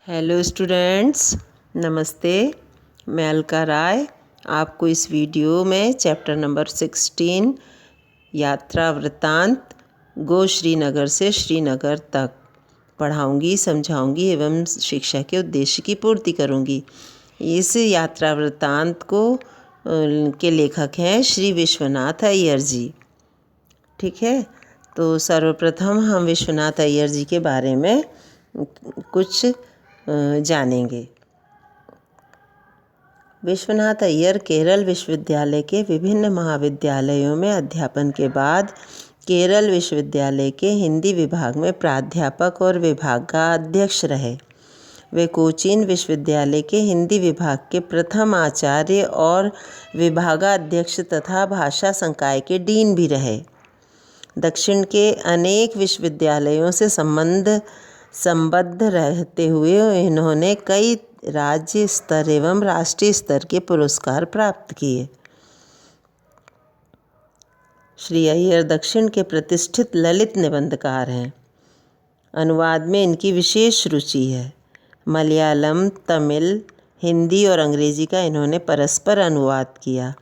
Hello students, नमस्ते। मैं अलका राय आपको इस वीडियो में चैप्टर नंबर 16 यात्रा वृत्तांत गो श्रीनगर से श्रीनगर तक पढ़ाऊंगी, समझाऊंगी एवं शिक्षा के उद्देश्य की पूर्ति करूंगी। इस यात्रा वृत्तांत के लेखक हैं श्री विश्वनाथ अय्यर जी। ठीक है, तो सर्वप्रथम हम विश्वनाथ अय्यर जी के बारे में कुछ जानेंगे। विश्वनाथ अय्यर केरल विश्वविद्यालय के विभिन्न महाविद्यालयों में अध्यापन के बाद केरल विश्वविद्यालय के हिंदी विभाग में प्राध्यापक और विभाग का अध्यक्ष रहे। वे कोचीन विश्वविद्यालय के हिंदी विभाग के प्रथम आचार्य और विभागाध्यक्ष तथा भाषा संकाय के डीन भी रहे। दक्षिण के अनेक विश्वविद्यालयों से संबद्ध रहते हुए इन्होंने कई राज्य स्तर एवं राष्ट्रीय स्तर के पुरस्कार प्राप्त किए। श्री अय्यर दक्षिण के प्रतिष्ठित ललित निबंधकार हैं। अनुवाद में इनकी विशेष रुचि है। मलयालम, तमिल, हिंदी और अंग्रेजी का इन्होंने परस्पर अनुवाद किया।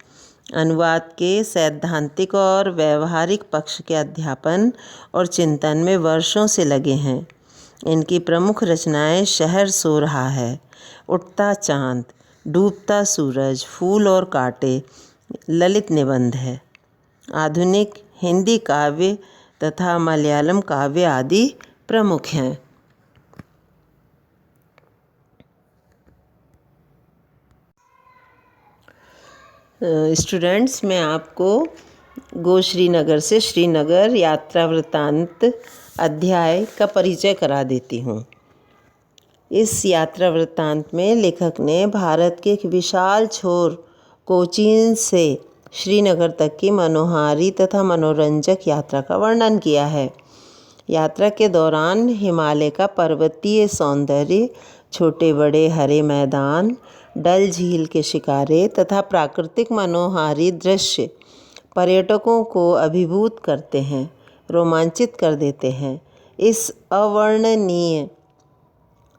अनुवाद के सैद्धांतिक और व्यवहारिक पक्ष के अध्यापन और चिंतन में वर्षों से लगे हैं। इनकी प्रमुख रचनाएं शहर सो रहा है, उठता चांद, डूबता सूरज, फूल और कांटे ललित निबंध है। आधुनिक हिंदी काव्य तथा मलयालम काव्य आदि प्रमुख हैं। स्टूडेंट्स, मैं आपको गो श्रीनगर से श्रीनगर यात्रा वृत्तांत अध्याय का परिचय करा देती हूँ। इस यात्रा वृत्तांत में लेखक ने भारत के एक विशाल छोर कोचीन से श्रीनगर तक की मनोहारी तथा मनोरंजक यात्रा का वर्णन किया है। यात्रा के दौरान हिमालय का पर्वतीय सौंदर्य, छोटे बड़े हरे मैदान, डल झील के शिकारे तथा प्राकृतिक मनोहारी दृश्य पर्यटकों को अभिभूत करते हैं, रोमांचित कर देते हैं। इस अवर्णनीय,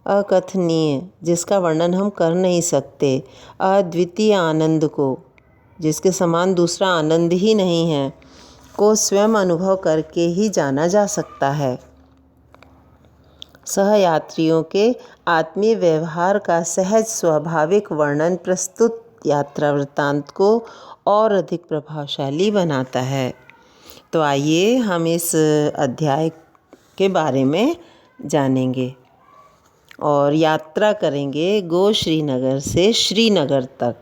अकथनीय, जिसका वर्णन हम कर नहीं सकते, अद्वितीय आनंद को, जिसके समान दूसरा आनंद ही नहीं है, को स्वयं अनुभव करके ही जाना जा सकता है। सहयात्रियों के आत्मीय व्यवहार का सहज स्वाभाविक वर्णन प्रस्तुत यात्रा वृत्तांत को और अधिक प्रभावशाली बनाता है। तो आइए हम इस अध्याय के बारे में जानेंगे और यात्रा करेंगे गो श्रीनगर से श्रीनगर तक।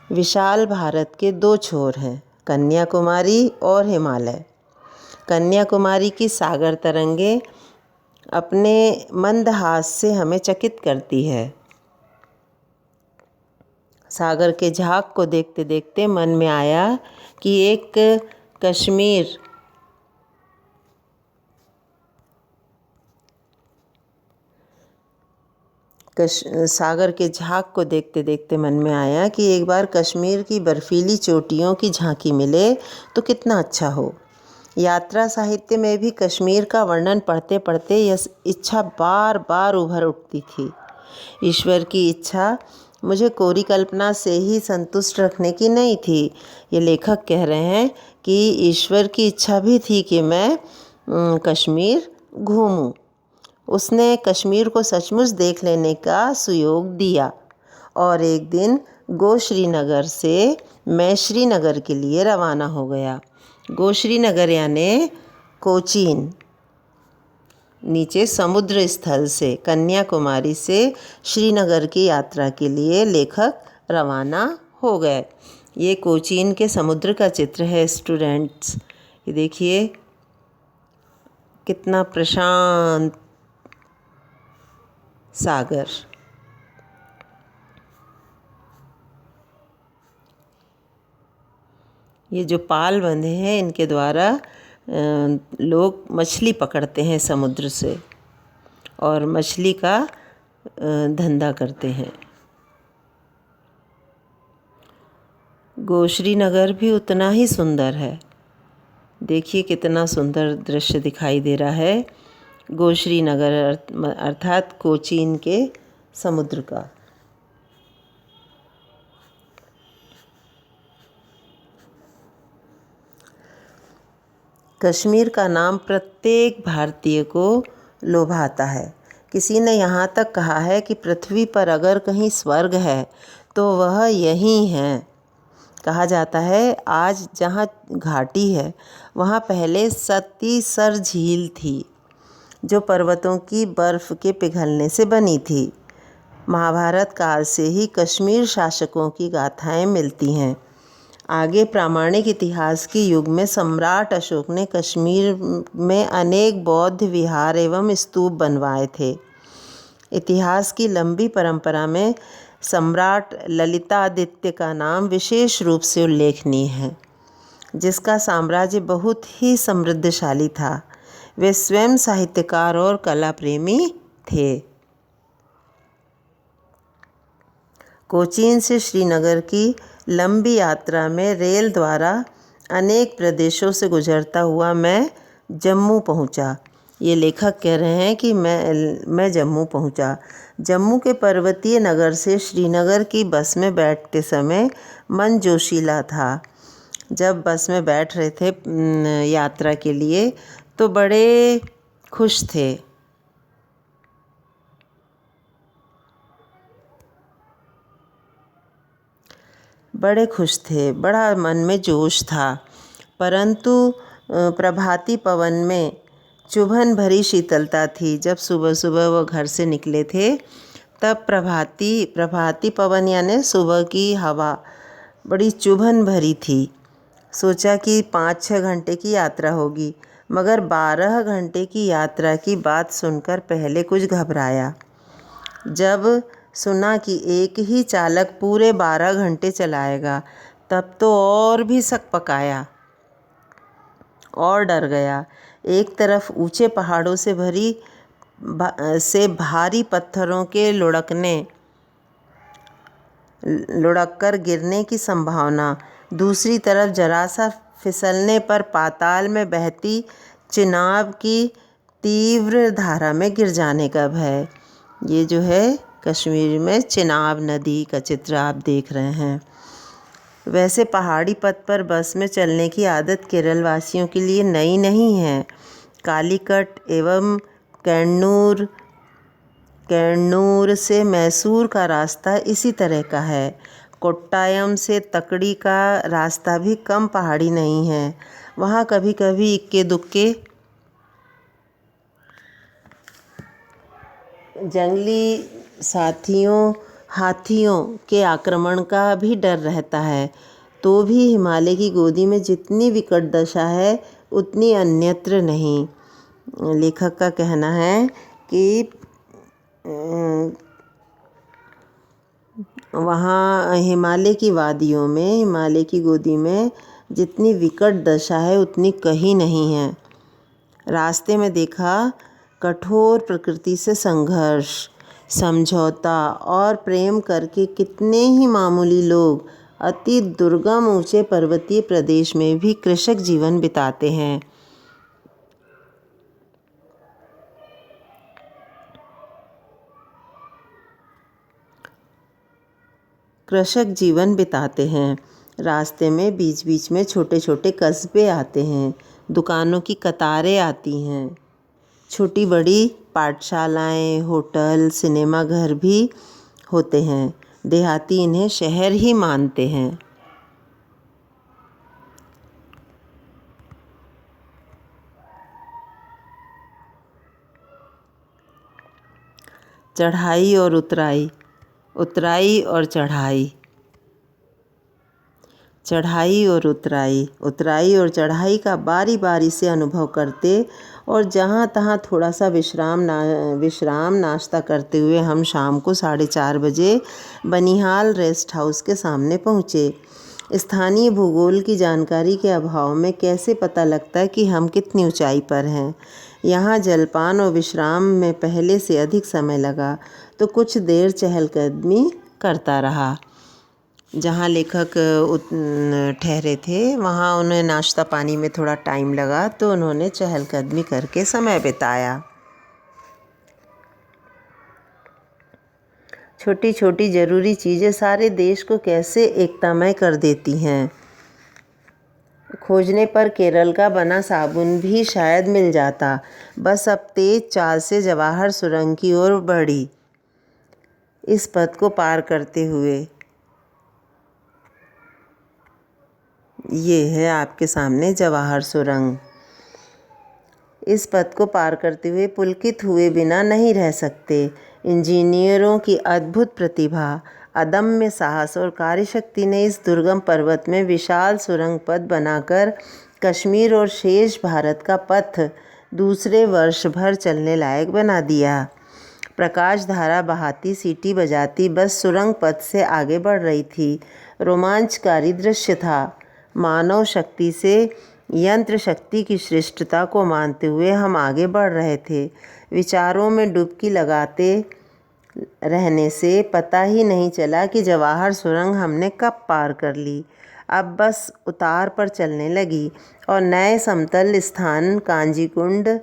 विशाल भारत के दो छोर हैं, कन्याकुमारी और हिमालय। कन्याकुमारी की सागर तरंगे अपने मंदहास से हमें चकित करती है। सागर के झाग को देखते देखते मन में आया कि एक कश्मीर सागर के झाग को देखते देखते मन में आया कि एक बार कश्मीर की बर्फीली चोटियों की झांकी मिले तो कितना अच्छा हो। यात्रा साहित्य में भी कश्मीर का वर्णन पढ़ते पढ़ते यह इच्छा बार बार उभर उठती थी। ईश्वर की इच्छा मुझे कोरी कल्पना से ही संतुष्ट रखने की नहीं थी। ये लेखक कह रहे हैं कि ईश्वर की इच्छा भी थी कि मैं कश्मीर घूमूं। उसने कश्मीर को सचमुच देख लेने का सुयोग दिया और एक दिन गो श्रीनगर से मैं श्रीनगर के लिए रवाना हो गया। गो श्रीनगर यानी कोचीन, नीचे समुद्र स्थल से कन्याकुमारी से श्रीनगर की यात्रा के लिए लेखक रवाना हो गए। ये कोचीन के समुद्र का चित्र है स्टूडेंट्स। ये देखिए कितना प्रशांत सागर। ये जो पाल बंधे हैं इनके द्वारा लोग मछली पकड़ते हैं समुद्र से और मछली का धंधा करते हैं। गो श्रीनगर भी उतना ही सुंदर है। देखिए कितना सुंदर दृश्य दिखाई दे रहा है। गोश्री नगर अर्थात कोचीन के समुद्र का। कश्मीर का नाम प्रत्येक भारतीय को लोभाता है। किसी ने यहाँ तक कहा है कि पृथ्वी पर अगर कहीं स्वर्ग है तो वह यहीं है। कहा जाता है आज जहाँ घाटी है वहाँ पहले सतीसर झील थी जो पर्वतों की बर्फ़ के पिघलने से बनी थी। महाभारत काल से ही कश्मीर शासकों की गाथाएं मिलती हैं। आगे प्रामाणिक इतिहास के युग में सम्राट अशोक ने कश्मीर में अनेक बौद्ध विहार एवं स्तूप बनवाए थे। इतिहास की लंबी परंपरा में सम्राट ललितादित्य का नाम विशेष रूप से उल्लेखनीय है, जिसका साम्राज्य बहुत ही समृद्धशाली था। वे स्वयं साहित्यकार और कला प्रेमी थे। कोचीन से श्रीनगर की लंबी यात्रा में रेल द्वारा अनेक प्रदेशों से गुजरता हुआ मैं जम्मू पहुंचा। ये लेखक कह रहे हैं कि मैं जम्मू पहुंचा। जम्मू के पर्वतीय नगर से श्रीनगर की बस में बैठते समय मन जोशीला था। जब बस में बैठ रहे थे यात्रा के लिए तो बड़े खुश थे। बड़ा मन में जोश था। परंतु प्रभाती पवन में चुभन भरी शीतलता थी। जब सुबह सुबह वो घर से निकले थे तब प्रभाती पवन यानी सुबह की हवा बड़ी चुभन भरी थी। सोचा कि 5-6 घंटे की यात्रा होगी, मगर 12 घंटे की यात्रा की बात सुनकर पहले कुछ घबराया। जब सुना कि एक ही चालक पूरे 12 घंटे चलाएगा तब तो और भी सकपकाया और डर गया। एक तरफ ऊंचे पहाड़ों से भारी पत्थरों के लुढ़क कर गिरने की संभावना, दूसरी तरफ जरा सा फिसलने पर पाताल में बहती चिनाब की तीव्र धारा में गिर जाने का भय। ये जो है कश्मीर में चिनाब नदी का चित्र आप देख रहे हैं। वैसे पहाड़ी पथ पर बस में चलने की आदत केरल वासियों के लिए नई नहीं है। कालीकट एवं कैन्नूर से मैसूर का रास्ता इसी तरह का है। कोट्टायम से तकड़ी का रास्ता भी कम पहाड़ी नहीं है। वहाँ कभी कभी इक्के दुक्के जंगली हाथियों के आक्रमण का भी डर रहता है। तो भी हिमालय की गोदी में जितनी विकट दशा है उतनी अन्यत्र नहीं। लेखक का कहना है कि वहाँ हिमालय की वादियों में, हिमालय की गोदी में जितनी विकट दशा है उतनी कहीं नहीं है। रास्ते में देखा कठोर प्रकृति से संघर्ष, समझौता और प्रेम करके कितने ही मामूली लोग अति दुर्गम ऊंचे पर्वतीय प्रदेश में भी कृषक जीवन बिताते हैं। रास्ते में बीच बीच में छोटे छोटे कस्बे आते हैं, दुकानों की कतारें आती हैं, छोटी बड़ी पाठशालाएं, होटल, सिनेमा घर भी होते हैं। देहाती इन्हें शहर ही मानते हैं। चढ़ाई और उतराई और चढ़ाई का बारी बारी से अनुभव करते और जहाँ तहाँ थोड़ा सा विश्राम नाश्ता करते हुए हम शाम को 4:30 बजे बनिहाल रेस्ट हाउस के सामने पहुँचे। स्थानीय भूगोल की जानकारी के अभाव में कैसे पता लगता है कि हम कितनी ऊंचाई पर हैं। यहाँ जलपान और विश्राम में पहले से अधिक समय लगा तो कुछ देर चहलकदमी करता रहा। जहाँ लेखक ठहरे थे वहाँ उन्हें नाश्ता पानी में थोड़ा टाइम लगा तो उन्होंने चहलकदमी करके समय बिताया। छोटी छोटी ज़रूरी चीज़ें सारे देश को कैसे एकतामय कर देती हैं। खोजने पर केरल का बना साबुन भी शायद मिल जाता। बस अब तेज चाल से जवाहर सुरंग की ओर बढ़ी। इस पथ को पार करते हुए ये है आपके सामने जवाहर सुरंग। इस पथ को पार करते हुए पुलकित हुए बिना नहीं रह सकते। इंजीनियरों की अद्भुत प्रतिभा, अदम्य साहस और कार्यशक्ति ने इस दुर्गम पर्वत में विशाल सुरंग पथ बनाकर कश्मीर और शेष भारत का पथ दूसरे वर्ष भर चलने लायक बना दिया। प्रकाश धारा बहाती, सीटी बजाती बस सुरंग पथ से आगे बढ़ रही थी। रोमांचकारी दृश्य था। मानव शक्ति से यंत्र शक्ति की श्रेष्ठता को मानते हुए हम आगे बढ़ रहे थे। विचारों में डुबकी लगाते रहने से पता ही नहीं चला कि जवाहर सुरंग हमने कब पार कर ली। अब बस उतार पर चलने लगी और नए समतल स्थान काजीगुंड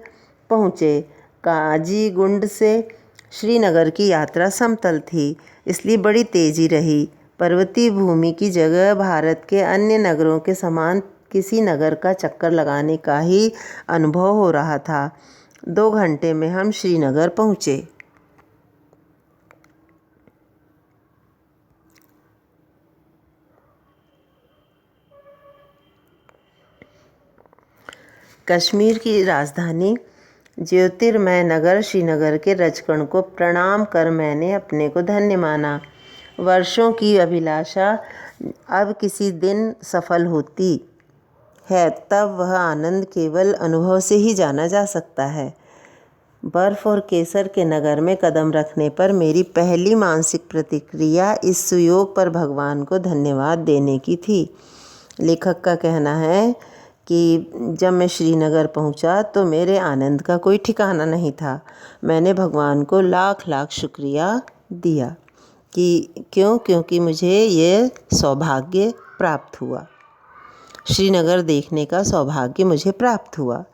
पहुँचे। काजीगुंड से श्रीनगर की यात्रा समतल थी, इसलिए बड़ी तेज़ी रही। पर्वतीय भूमि की जगह भारत के अन्य नगरों के समान किसी नगर का चक्कर लगाने का ही अनुभव हो रहा था। 2 घंटे में हम श्रीनगर पहुँचे। कश्मीर की राजधानी ज्योतिर्मय नगर श्रीनगर के रजकण को प्रणाम कर मैंने अपने को धन्य माना। वर्षों की अभिलाषा अब किसी दिन सफल होती है, तब वह आनंद केवल अनुभव से ही जाना जा सकता है। बर्फ़ और केसर के नगर में कदम रखने पर मेरी पहली मानसिक प्रतिक्रिया इस सुयोग पर भगवान को धन्यवाद देने की थी। लेखक का कहना है कि जब मैं श्रीनगर पहुंचा तो मेरे आनंद का कोई ठिकाना नहीं था। मैंने भगवान को लाख लाख शुक्रिया दिया क्योंकि मुझे ये सौभाग्य प्राप्त हुआ। श्रीनगर देखने का सौभाग्य मुझे प्राप्त हुआ।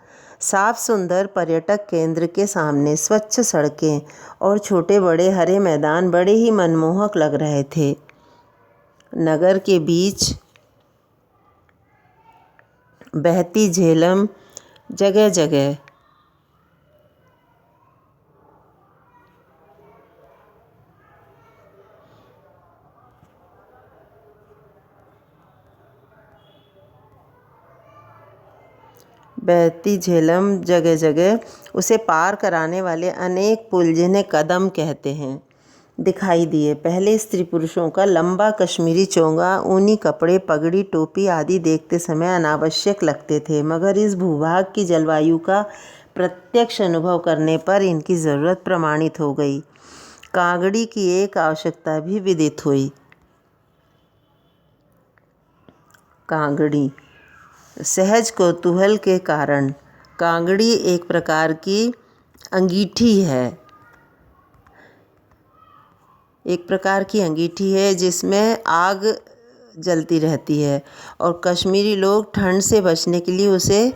साफ सुंदर पर्यटक केंद्र के सामने स्वच्छ सड़कें और छोटे बड़े हरे मैदान बड़े ही मनमोहक लग रहे थे। नगर के बीच बहती झेलम जगह जगह उसे पार कराने वाले अनेक पुल, जिन्हें कदम कहते हैं, दिखाई दिए। पहले स्त्री पुरुषों का लंबा कश्मीरी चोगा, ऊनी कपड़े, पगड़ी, टोपी आदि देखते समय अनावश्यक लगते थे, मगर इस भूभाग की जलवायु का प्रत्यक्ष अनुभव करने पर इनकी ज़रूरत प्रमाणित हो गई। कांगड़ी की एक आवश्यकता भी विदित हुई। कांगड़ी सहज कौतूहल के कारण कांगड़ी एक प्रकार की अंगीठी है, जिसमें आग जलती रहती है और कश्मीरी लोग ठंड से बचने के लिए उसे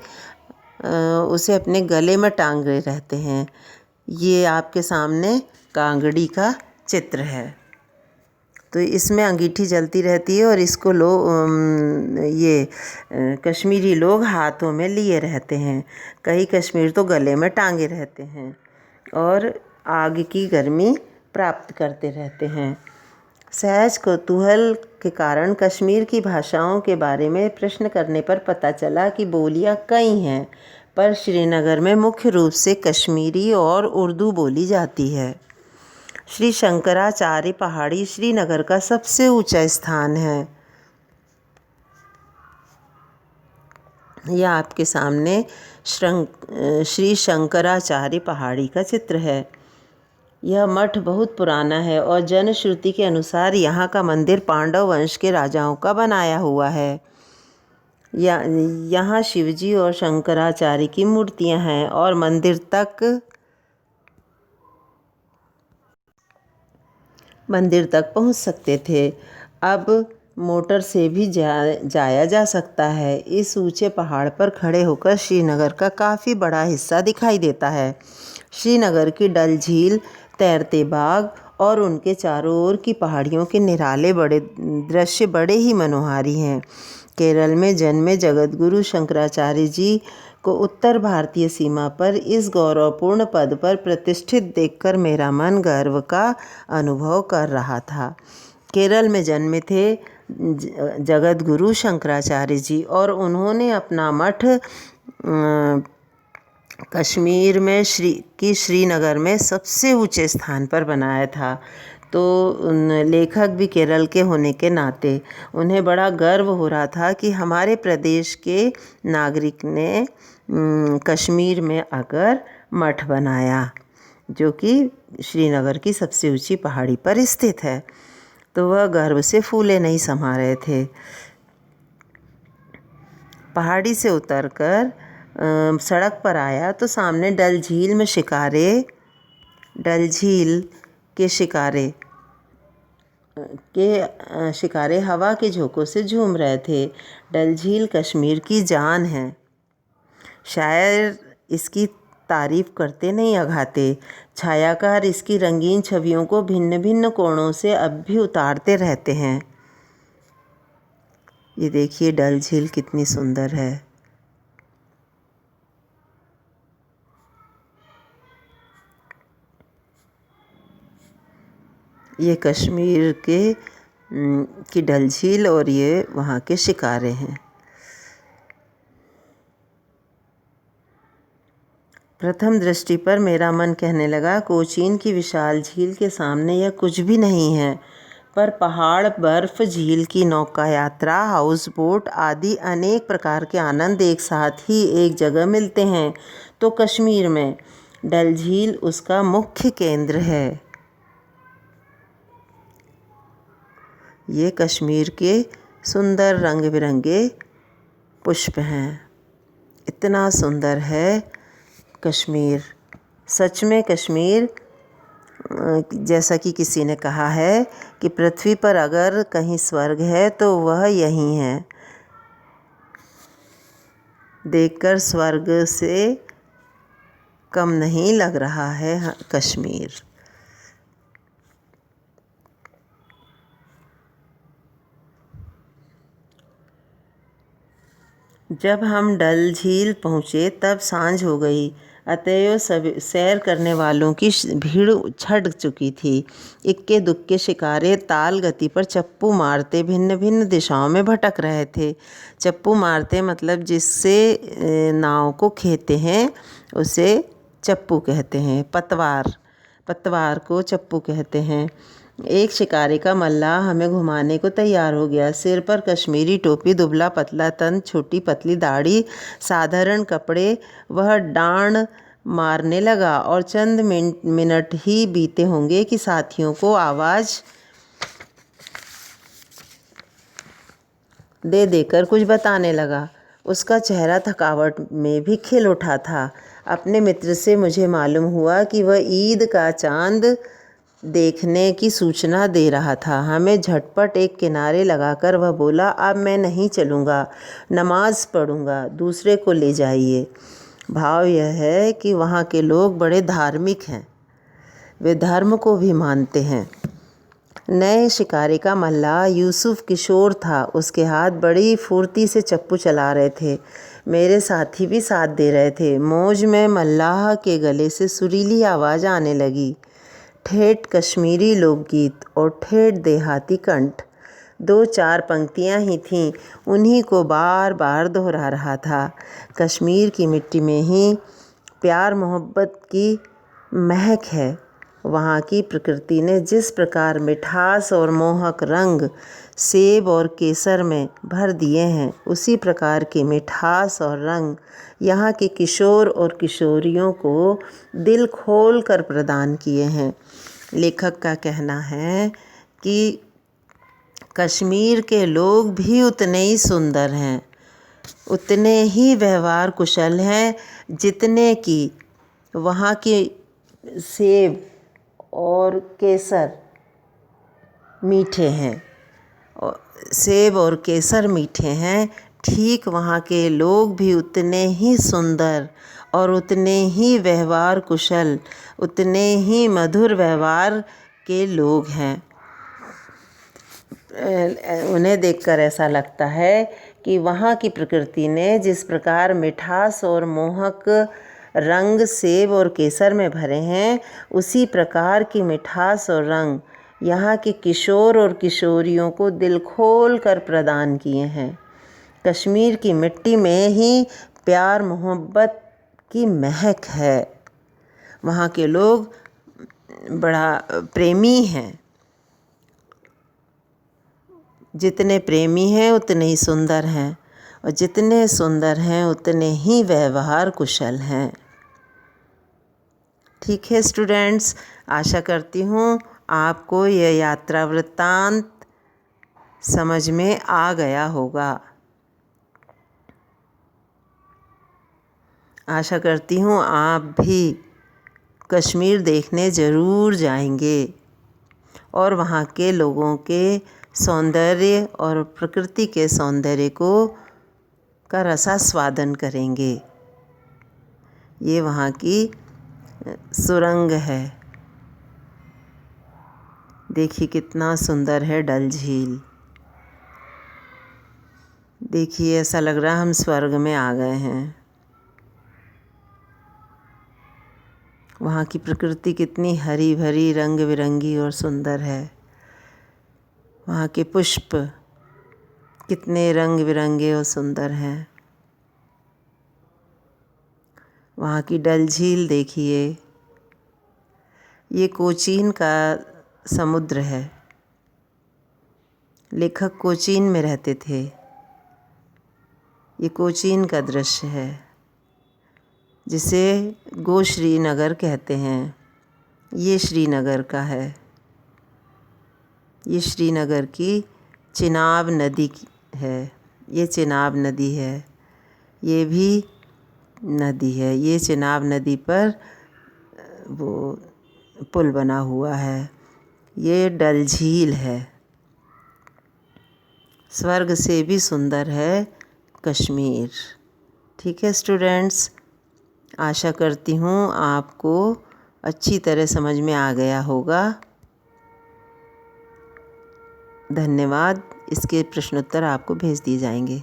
अपने गले में टांगे रहते हैं। ये आपके सामने कांगड़ी का चित्र है। तो इसमें अंगीठी जलती रहती है और इसको कश्मीरी लोग हाथों में लिए रहते हैं। कई कश्मीर तो गले में टांगे रहते हैं और आग की गर्मी प्राप्त करते रहते हैं। सहज कौतूहल के कारण कश्मीर की भाषाओं के बारे में प्रश्न करने पर पता चला कि बोलियां कई हैं, पर श्रीनगर में मुख्य रूप से कश्मीरी और उर्दू बोली जाती है। श्री शंकराचार्य पहाड़ी श्रीनगर का सबसे ऊंचा स्थान है। यह आपके सामने श्री शंकराचार्य पहाड़ी का चित्र है। यह मठ बहुत पुराना है और जनश्रुति के अनुसार यहाँ का मंदिर पांडव वंश के राजाओं का बनाया हुआ है। यहाँ शिवजी और शंकराचार्य की मूर्तियाँ हैं और मंदिर तक पहुँच सकते थे। अब मोटर से भी जाया जा सकता है। इस ऊंचे पहाड़ पर खड़े होकर श्रीनगर का काफ़ी बड़ा हिस्सा दिखाई देता है। श्रीनगर की डल झील, तैरते बाग और उनके चारों ओर की पहाड़ियों के निराले बड़े दृश्य बड़े ही मनोहारी हैं। केरल में जन्मे जगतगुरु शंकराचार्य जी को उत्तर भारतीय सीमा पर इस गौरवपूर्ण पद पर प्रतिष्ठित देखकर मेरा मन गर्व का अनुभव कर रहा था। केरल में जन्मे थे जगतगुरु शंकराचार्य जी और उन्होंने अपना मठ कश्मीर में श्रीनगर में सबसे ऊंचे स्थान पर बनाया था। तो लेखक भी केरल के होने के नाते उन्हें बड़ा गर्व हो रहा था कि हमारे प्रदेश के नागरिक ने कश्मीर में आकर मठ बनाया, जो कि श्रीनगर की सबसे ऊंची पहाड़ी पर स्थित है। तो वह गर्व से फूले नहीं समा रहे थे। पहाड़ी से उतरकर सड़क पर आया तो सामने डल झील के शिकारे हवा के झोंकों से झूम रहे थे। डल झील कश्मीर की जान है। शायर इसकी तारीफ करते नहीं अघाते। छायाकार इसकी रंगीन छवियों को भिन्न भिन्न कोणों से अब भी उतारते रहते हैं। ये देखिए डल झील कितनी सुंदर है। ये कश्मीर की डल झील और ये वहाँ के शिकारे हैं। प्रथम दृष्टि पर मेरा मन कहने लगा कोचीन की विशाल झील के सामने यह कुछ भी नहीं है, पर पहाड़, बर्फ, झील की नौका यात्रा, हाउस बोट आदि अनेक प्रकार के आनंद एक साथ ही एक जगह मिलते हैं। तो कश्मीर में डल झील उसका मुख्य केंद्र है। ये कश्मीर के सुंदर रंग बिरंगे पुष्प हैं। इतना सुंदर है कश्मीर। सच में कश्मीर, जैसा कि किसी ने कहा है कि पृथ्वी पर अगर कहीं स्वर्ग है तो वह यहीं है। देखकर स्वर्ग से कम नहीं लग रहा है कश्मीर। जब हम डल झील पहुँचे तब सांझ हो गई, अतएव सैर करने वालों की भीड़ छट चुकी थी। इक्के दुक्के शिकारे ताल गति पर चप्पू मारते भिन्न भिन्न दिशाओं में भटक रहे थे। चप्पू मारते मतलब जिससे नाव को खेते हैं उसे चप्पू कहते हैं। पतवार को चप्पू कहते हैं। एक शिकारी का मल्लाह हमें घुमाने को तैयार हो गया। सिर पर कश्मीरी टोपी, दुबला पतला तन, छोटी पतली दाढ़ी, साधारण कपड़े। वह डांड मारने लगा और चंद मिनट ही बीते होंगे कि साथियों को आवाज़ दे देकर कुछ बताने लगा। उसका चेहरा थकावट में भी खिल उठा था। अपने मित्र से मुझे मालूम हुआ कि वह ईद का चांद देखने की सूचना दे रहा था। हमें झटपट एक किनारे लगाकर वह बोला, अब मैं नहीं चलूँगा, नमाज पढ़ूँगा, दूसरे को ले जाइए। भाव यह है कि वहाँ के लोग बड़े धार्मिक हैं, वे धर्म को भी मानते हैं। नए शिकारी का मल्लाह यूसुफ किशोर था। उसके हाथ बड़ी फुर्ती से चप्पू चला रहे थे। मेरे साथी भी साथ दे रहे थे। मौज में मल्लाह के गले से सुरीली आवाज़ आने लगी। ठेठ कश्मीरी लोकगीत और ठेठ देहाती कंठ। 2-4 पंक्तियाँ ही थीं, उन्हीं को बार बार दोहरा रहा था। कश्मीर की मिट्टी में ही प्यार मोहब्बत की महक है। वहाँ की प्रकृति ने जिस प्रकार मिठास और मोहक रंग सेब और केसर में भर दिए हैं, उसी प्रकार की मिठास और रंग यहाँ के किशोर और किशोरियों को दिल खोल कर प्रदान किए हैं। लेखक का कहना है कि कश्मीर के लोग भी उतने ही सुंदर हैं, उतने ही व्यवहार कुशल हैं जितने कि वहाँ के सेब और केसर मीठे हैं। सेब और केसर मीठे हैं, ठीक वहाँ के लोग भी उतने ही सुंदर और उतने ही व्यवहार कुशल, उतने ही मधुर व्यवहार के लोग हैं। उन्हें देखकर ऐसा लगता है कि वहाँ की प्रकृति ने जिस प्रकार मिठास और मोहक रंग सेब और केसर में भरे हैं, उसी प्रकार की मिठास और रंग यहाँ के किशोर और किशोरियों को दिल खोल कर प्रदान किए हैं। कश्मीर की मिट्टी में ही प्यार मोहब्बत की महक है। वहाँ के लोग बड़ा प्रेमी हैं। जितने प्रेमी हैं उतने ही सुंदर हैं, और जितने सुंदर हैं उतने ही व्यवहार कुशल हैं। ठीक है स्टूडेंट्स, आशा करती हूँ आपको यह यात्रा वृत्तांत समझ में आ गया होगा। आशा करती हूँ आप भी कश्मीर देखने ज़रूर जाएंगे और वहाँ के लोगों के सौंदर्य और प्रकृति के सौंदर्य का रसास्वादन करेंगे। ये वहाँ की सुरंग है। देखिए कितना सुंदर है डल झील। देखिए ऐसा लग रहा है हम स्वर्ग में आ गए हैं। वहाँ की प्रकृति कितनी हरी भरी रंग बिरंगी और सुंदर है। वहाँ के पुष्प कितने रंग बिरंगे और सुंदर हैं। वहाँ की डल झील देखिए। ये कोचीन का समुद्र है। लेखक कोचीन में रहते थे। ये कोचीन का दृश्य है जिसे गो श्रीनगर कहते हैं। ये श्रीनगर का है। ये श्रीनगर की चिनाब नदी है। ये चिनाब नदी है। ये भी नदी है। ये चिनाब नदी पर वो पुल बना हुआ है। ये डल झील है। स्वर्ग से भी सुंदर है कश्मीर। ठीक है स्टूडेंट्स, आशा करती हूँ आपको अच्छी तरह समझ में आ गया होगा। धन्यवाद। इसके प्रश्नोत्तर आपको भेज दिए जाएंगे।